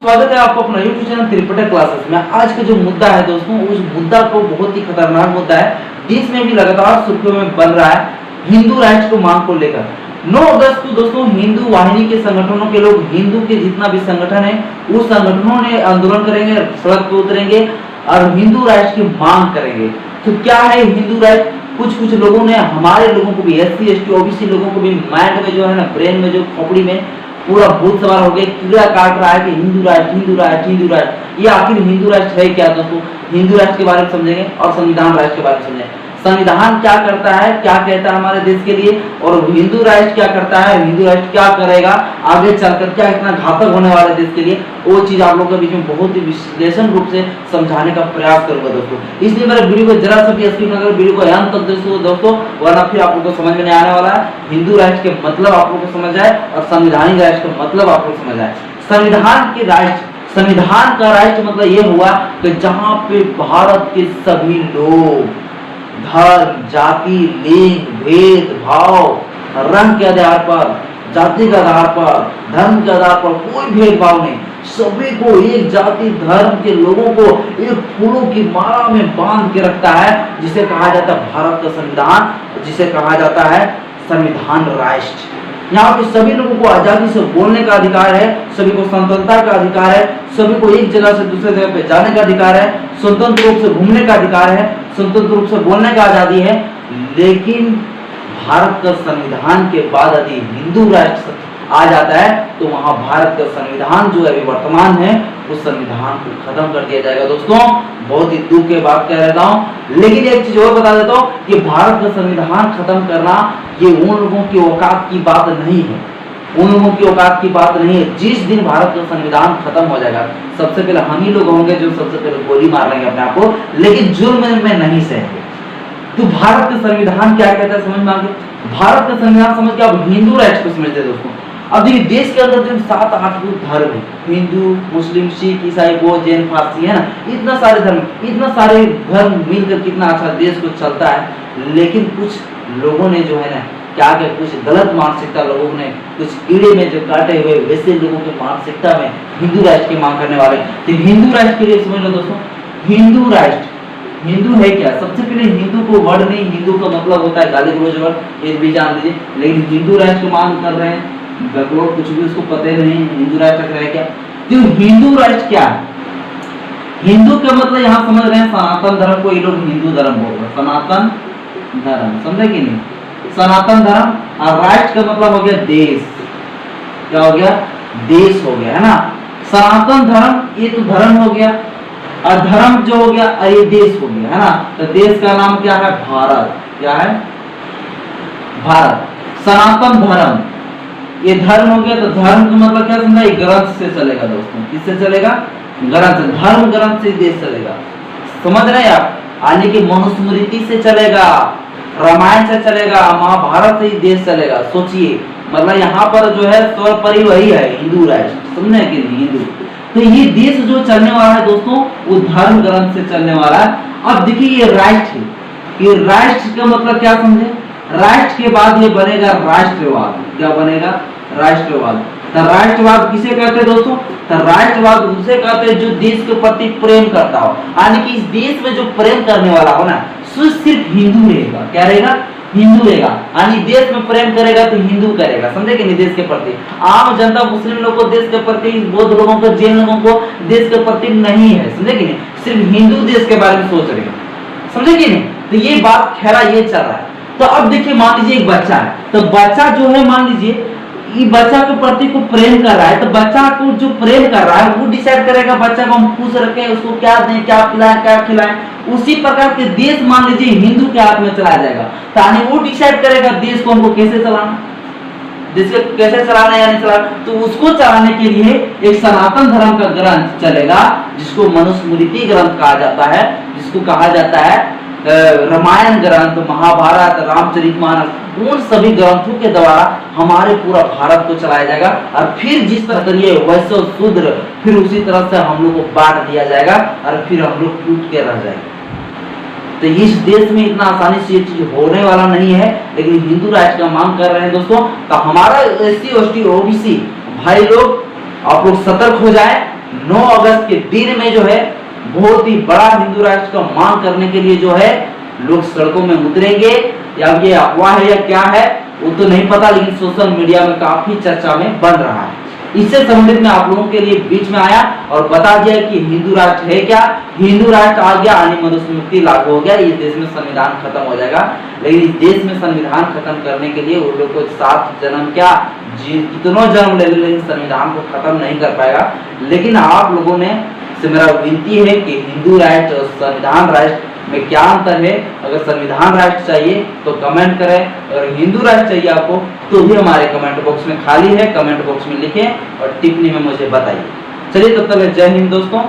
स्वागत है आपको अपना YouTube चैनल त्रिपिटक क्लासेस में। आज का जो मुद्दा है दोस्तों, उस मुद्दा को बहुत ही खतरनाक मुद्दा है। देश में भी लगातार सुर्खियों में बन रहा है हिंदू राष्ट्र को मांग को लेकर। 9 अगस्त को दोस्तों हिंदू वाहिनी के संगठनों के लोग, हिंदू के जितना भी संगठन है उस संगठनों ने आंदोलन करेंगे, सड़क पे उतरेंगे और हिंदू राष्ट्र की मांग करेंगे। तो क्या है हिंदू राष्ट्र? कुछ लोगों ने, हमारे लोगों को भी, SC ST OBC लोगों को भी माइंड में जो है ना, ब्रेन में जो खोपड़ी में पूरा भूत सवार हो गया, कीड़ा काट रहा है कि हिंदू राष्ट्र हिंदू राष्ट्र हिंदू राष्ट्र। ये आखिर हिंदू राष्ट्र है क्या दोस्तों? हिंदू राष्ट्र के बारे में समझेंगे और संविधान राष्ट्र के बारे में समझेंगे। संविधान क्या करता है, क्या कहता है हमारे देश के लिए, और हिंदू राष्ट्र क्या करता है, हिंदू राष्ट्र क्या करेगा आगे चलकर, क्या इतना घातक होने वाला है देश के लिए, वो चीज आप लोगों के बीच में बहुत ही विश्लेषण रूप से समझाने का प्रयास करूंगा दोस्तों। इसलिए मेरे वीडियो को जरा सा भी स्किप न करें, वीडियो को अंत तक दोस्तों, वरना फिर आप लोगों को समझ में नहीं आने वाला है। हिंदू राष्ट्र के मतलब आप लोगों को समझ आए और संवैधानिक राष्ट्र का मतलब आप लोग समझ आए। संविधान के राष्ट्र, संविधान का राष्ट्र मतलब ये हुआ कि जहां पे भारत के सभी लोग धर्म, जाति, लिंग, भेद भाव, रंग के आधार पर, जाति के आधार पर, धर्म के आधार पर कोई भेदभाव नहीं, सभी को एक जाति धर्म के लोगों को एक फूलों की माला में बांध के रखता है, जिसे कहा जाता है भारत का संविधान, जिसे कहा जाता है संविधान राष्ट्र। यहाँ पे सभी लोगों को आजादी से बोलने का अधिकार है, सभी को स्वतंत्रता का अधिकार है, सभी को एक जगह से दूसरे जगह पे जाने का अधिकार है, स्वतंत्र रूप से घूमने का अधिकार है, स्वतंत्र रूप से बोलने का आजादी है। लेकिन भारत का संविधान के बाद यदि हिंदू राष्ट्र आ जाता है तो वहां भारत का संविधान जो अभी वर्तमान है उस संविधान को खत्म कर दिया जाएगा दोस्तों। बहुत ही दुख के बात कह रहा हूं, लेकिन एक चीज और बता देता हूं कि भारत का संविधान खत्म करना ये उन लोगों की औकात की बात नहीं है, उन लोगों की औकात की बात नहीं है। जिस दिन भारत का संविधान खत्म हो जाएगा, सबसे पहले हम ही लोग होंगे जो सबसे पहले गोली मार लेंगे अपने आप को, लेकिन जुर्म में नहीं सहेंगे। तो भारत का संविधान क्या कहता है समझ में आ गया? भारत का संविधान समझ के आप हिंदू राष्ट्र को समझते दोस्तों। अब देखिए देश के अंदर जो 7-8 धर्म है, हिंदू, मुस्लिम, सिख, ईसाई, बौद्ध, जैन, पारसी, है ना, इतना सारे धर्म, इतना सारे धर्म मिलकर कितना अच्छा देश को चलता है। लेकिन कुछ लोगों ने जो है ना क्या क्या, कुछ गलत मानसिकता लोगों ने, कुछ कीड़े में जो काटे हुए वैसे लोगों की मानसिकता में हिंदू राष्ट्र की मांग करने वाले। तो हिंदू राष्ट्र के लिए समझ लो दोस्तों, हिंदू राष्ट्र, हिंदू है क्या? सबसे पहले हिंदू को वर्ड नहीं, हिंदू का मतलब होता है गाली गलौज वर्ड, ये भी जान लीजिए। लेकिन हिंदू राष्ट्र की मांग कर रहे हैं, लोग कुछ भी उसको पता ही नहीं हिंदू राष्ट्र है क्या। तो हिंदू राष्ट्र क्या है? हिंदू का मतलब यहाँ समझ रहे हैं सनातन धर्म को, ये लोग हिंदू धर्म बोल रहे हैं, सनातन धर्म, समझे कि नहीं? सनातन धर्म। और राष्ट्र का मतलब हो गया देश, क्या हो गया? देश हो गया, है ना। सनातन धर्म ये तो धर्म हो गया, और धर्म जो हो गया ये देश हो गया, है ना। तो देश का नाम क्या है? भारत। क्या है? भारत। सनातन धर्म ये धर्म हो गया, तो धर्म का मतलब क्या समझा? ये ग्रंथ से चलेगा दोस्तों। किससे चलेगा? ग्रंथ। धर्म ग्रंथ से देश चलेगा, समझ रहे हैं आप? यानी कि मनुस्मृति से चलेगा, रामायण से चलेगा, महाभारत से ही देश चलेगा। सोचिए, मतलब यहाँ पर जो है सर्वोपरि वही है हिंदू राष्ट्र, समझे कि नहीं? हिंदू। तो ये देश जो चलने वाला है दोस्तों वो धर्म ग्रंथ से चलने वाला है। अब देखिए ये राष्ट्र, ये राष्ट्र का मतलब क्या समझे? राष्ट्र के बाद ये बनेगा राष्ट्रवाद। क्या बनेगा? राष्ट्रवाद। तो राष्ट्रवाद किसे कहते हैं दोस्तों? तो राष्ट्रवाद उसे कहते हैं जो देश के प्रति प्रेम करता हो, यानी कि इस देश में जो प्रेम करने वाला हो ना सिर्फ हिंदू रहेगा। क्या रहेगा? हिंदू रहेगा, यानी देश में प्रेम करेगा तो हिंदू करेगा, समझे कि नहीं? देश के प्रति आम जनता, मुस्लिम लोगों को देश के प्रति, बौद्ध लोगों को, जैन लोगों को देश के प्रति नहीं है, समझे कि नहीं? सिर्फ हिंदू देश के बारे में सोच रहे हैं, समझे कि नहीं? तो ये बात खेला ये चल रहा है। तो अब देखिए मान लीजिए एक बच्चा है, तो बच्चा जो है मान लीजिए ये बच्चा के प्रति को प्रेम कर रहा है, तो बच्चा को जो प्रेम कर रहा है वो डिसाइड करेगा बच्चा को हम खुश रखें, उसको क्या दें, क्या पिलाएं, क्या खिलाएं। उसी प्रकार के देश मान लीजिए हिंदू के हाथ में चला जाएगा, ताकि वो डिसाइड करेगा देश को हमको कैसे चलाना, देश को कैसे चलाना या नहीं चलाना। तो उसको चलाने के लिए एक सनातन धर्म का ग्रंथ चलेगा, जिसको मनुस्मृति ग्रंथ कहा जाता है, जिसको कहा जाता है रामायण ग्रंथ, महाभारत, रामचरितमानस, उन सभी ग्रंथों के द्वारा हमारे पूरा भारत को चलाया जाएगा। और फिर जिस तरह करिए वैश्य शूद्र, फिर उसी तरह से हम लोग को बांट दिया जाएगा और फिर हम लोग टूट के रह जाएंगे। तो इस देश में इतना आसानी से ये चीज होने वाला नहीं है, लेकिन हिंदू राष्ट्र का मांग कर रहे हैं दोस्तों। तो हमारा SC ST OBC भाई लोग, आप लोग सतर्क हो जाए 9 अगस्त के दिन में जो है बहुत ही बड़ा हिंदू राष्ट्र का मांग करने के लिए जो है लोग सड़कों में उतरेंगे, या ये अफवाह है या क्या है वो तो नहीं पता, लेकिन सोशल मीडिया में काफी चर्चा में बन रहा है। इससे संबंधित मैं आप लोगों के लिए बीच में आया और बता दिया कि हिंदू राष्ट्र है क्या, हिंदू राष्ट्र आ गया, मनुस्मृति लागू हो गया, इस देश में संविधान खत्म हो जाएगा। लेकिन इस देश में संविधान खत्म करने के लिए वो लोग को 7 जन्म क्या कितनों जन्म ले लेकिन संविधान को खत्म नहीं कर पाएगा। लेकिन आप लोगों ने से मेरा विनती है कि हिंदू राष्ट्र और संविधान राष्ट्र में क्या अंतर है। अगर संविधान राष्ट्र चाहिए तो कमेंट करें, अगर हिंदू राष्ट्र चाहिए आपको तो भी हमारे कमेंट बॉक्स में खाली है, कमेंट बॉक्स में लिखें और टिप्पणी में मुझे बताइए। चलिए तब तक जय हिंद दोस्तों।